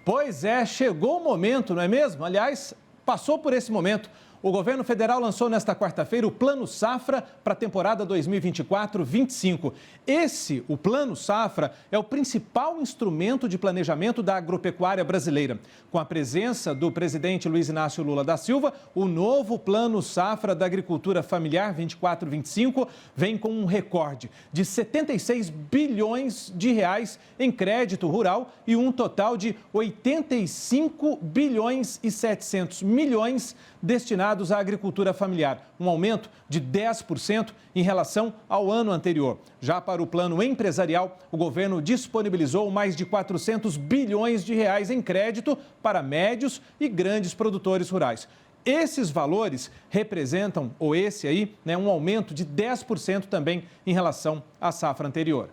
Pois é, chegou o momento, não é mesmo? Aliás, passou por esse momento. O governo federal lançou nesta quarta-feira o Plano Safra para a temporada 2024-25. O Plano Safra, é o principal instrumento de planejamento da agropecuária brasileira. Com a presença do presidente Luiz Inácio Lula da Silva, o novo Plano Safra da Agricultura Familiar 24-25 vem com um recorde de 76 bilhões de reais em crédito rural e um total de 85 bilhões e 700 milhões destinados à agricultura familiar, um aumento de 10% em relação ao ano anterior. Já para o plano empresarial, o governo disponibilizou mais de 400 bilhões de reais em crédito para médios e grandes produtores rurais. Esses valores representam, um aumento de 10% também em relação à safra anterior.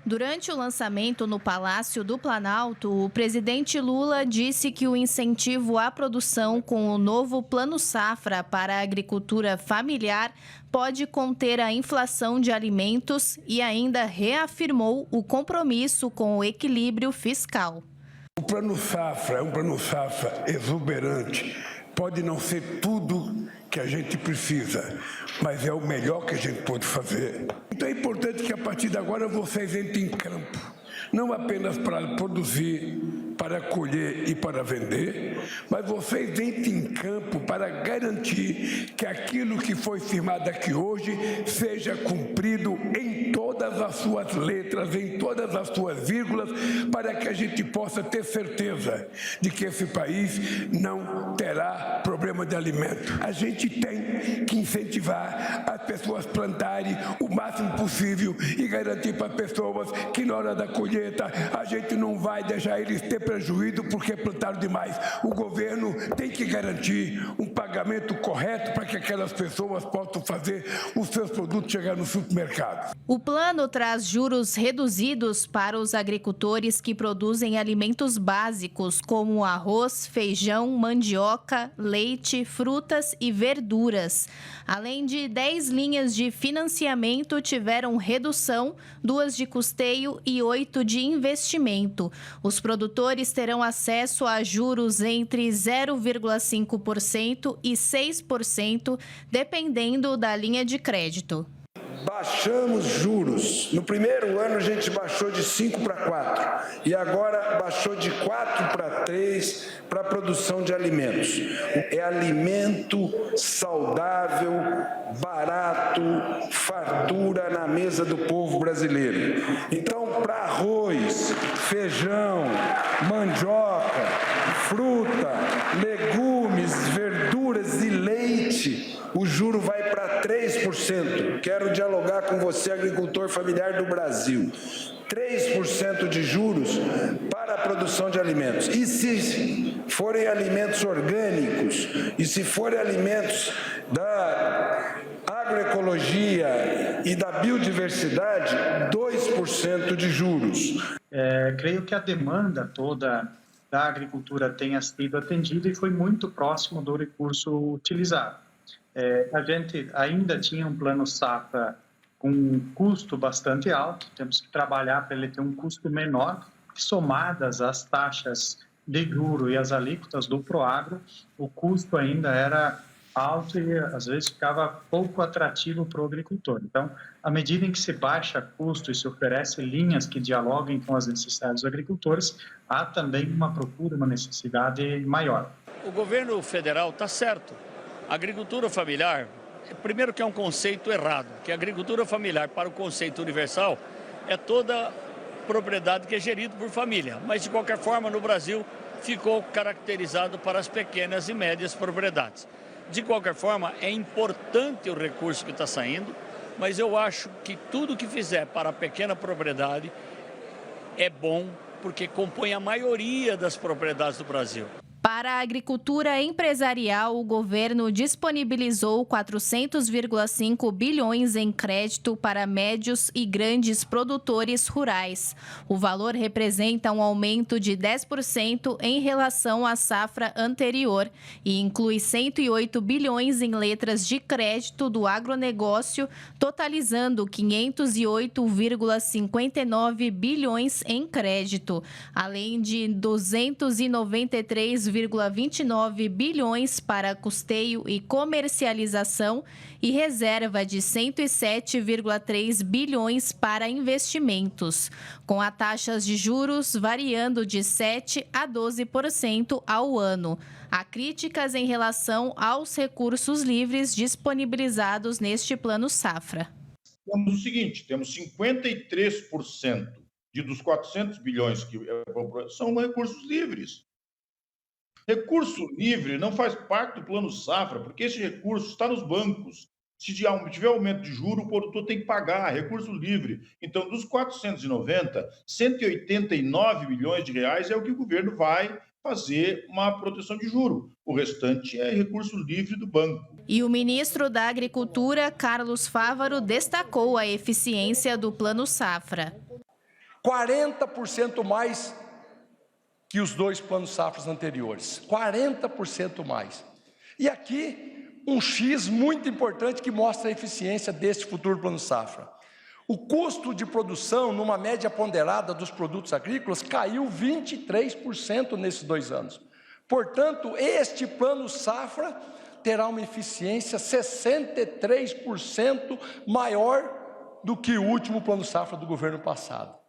Durante o lançamento no Palácio do Planalto, o presidente Lula disse que o incentivo à produção com o novo Plano Safra para a agricultura familiar pode conter a inflação de alimentos e ainda reafirmou o compromisso com o equilíbrio fiscal. O Plano Safra é um Plano Safra exuberante. Pode não ser tudo que a gente precisa, mas é o melhor que a gente pode fazer. Então é importante que a partir de agora vocês entrem em campo, não apenas para produzir, para colher e para vender, mas vocês entrem em campo para garantir que aquilo que foi firmado aqui hoje seja cumprido em todas as suas letras, em todas as suas vírgulas, para que a gente possa ter certeza de que esse país não terá problema de alimento. A gente tem que incentivar as pessoas a plantarem o máximo possível e garantir para as pessoas que na hora da colheita a gente não vai deixar eles ter prejuízo porque plantaram demais. O governo tem que garantir um pagamento correto para que aquelas pessoas possam fazer os seus produtos chegar no supermercado. O plano traz juros reduzidos para os agricultores que produzem alimentos básicos como arroz, feijão, mandioca, leite, frutas e verduras. Além de 10 linhas de financiamento tiveram redução, 2 de custeio e 8 de investimento. Os produtores terão acesso a juros entre 0,5% e 6%, dependendo da linha de crédito. Baixamos juros. No primeiro ano a gente baixou de 5 para 4 e agora baixou de 4 para 3 para a produção de alimentos. É alimento saudável, barato, fartura na mesa do povo brasileiro. Então, para arroz, feijão, mandioca, fruta, legumes, verduras e leite, o juro vai para 3%. Quero dialogar com você, agricultor familiar do Brasil. 3% de juros para a produção de alimentos. E se forem alimentos orgânicos, e se forem alimentos da agroecologia e da biodiversidade, 2% de juros. Creio que a demanda toda da agricultura tenha sido atendida e foi muito próximo do recurso utilizado. A gente ainda tinha um plano safra com um custo bastante alto, temos que trabalhar para ele ter um custo menor, somadas as taxas de juro e as alíquotas do Proagro, o custo ainda era alto e às vezes ficava pouco atrativo para o agricultor. Então, à medida em que se baixa custo e se oferece linhas que dialoguem com as necessidades dos agricultores, há também uma procura, uma necessidade maior. O governo federal está certo. A agricultura familiar, primeiro que é um conceito errado, que a agricultura familiar, para o conceito universal, é toda propriedade que é gerida por família. Mas, de qualquer forma, no Brasil, ficou caracterizado para as pequenas e médias propriedades. De qualquer forma, é importante o recurso que está saindo, mas eu acho que tudo que fizer para a pequena propriedade é bom, porque compõe a maioria das propriedades do Brasil. Para a agricultura empresarial, o governo disponibilizou 400,5 bilhões em crédito para médios e grandes produtores rurais. O valor representa um aumento de 10% em relação à safra anterior e inclui 108 bilhões em letras de crédito do agronegócio, totalizando 508,59 bilhões em crédito, além de 293,29 bilhões para custeio e comercialização e reserva de 107,3 bilhões para investimentos, com as taxas de juros variando de 7% a 12% ao ano. Há críticas em relação aos recursos livres disponibilizados neste Plano Safra. Temos o seguinte, temos 53% dos 400 bilhões que são recursos livres. Recurso livre não faz parte do Plano Safra, porque esse recurso está nos bancos. Se tiver aumento de juros, o produtor tem que pagar, recurso livre. Então, dos 490, 189 bilhões de reais é o que o governo vai fazer uma proteção de juros. O restante é recurso livre do banco. E o ministro da Agricultura, Carlos Fávaro, destacou a eficiência do Plano Safra. 40% mais que os dois planos safras anteriores, 40% mais. E aqui, um X muito importante que mostra a eficiência deste futuro plano safra. O custo de produção, numa média ponderada dos produtos agrícolas, caiu 23% nesses 2 anos. Portanto, este plano safra terá uma eficiência 63% maior do que o último plano safra do governo passado.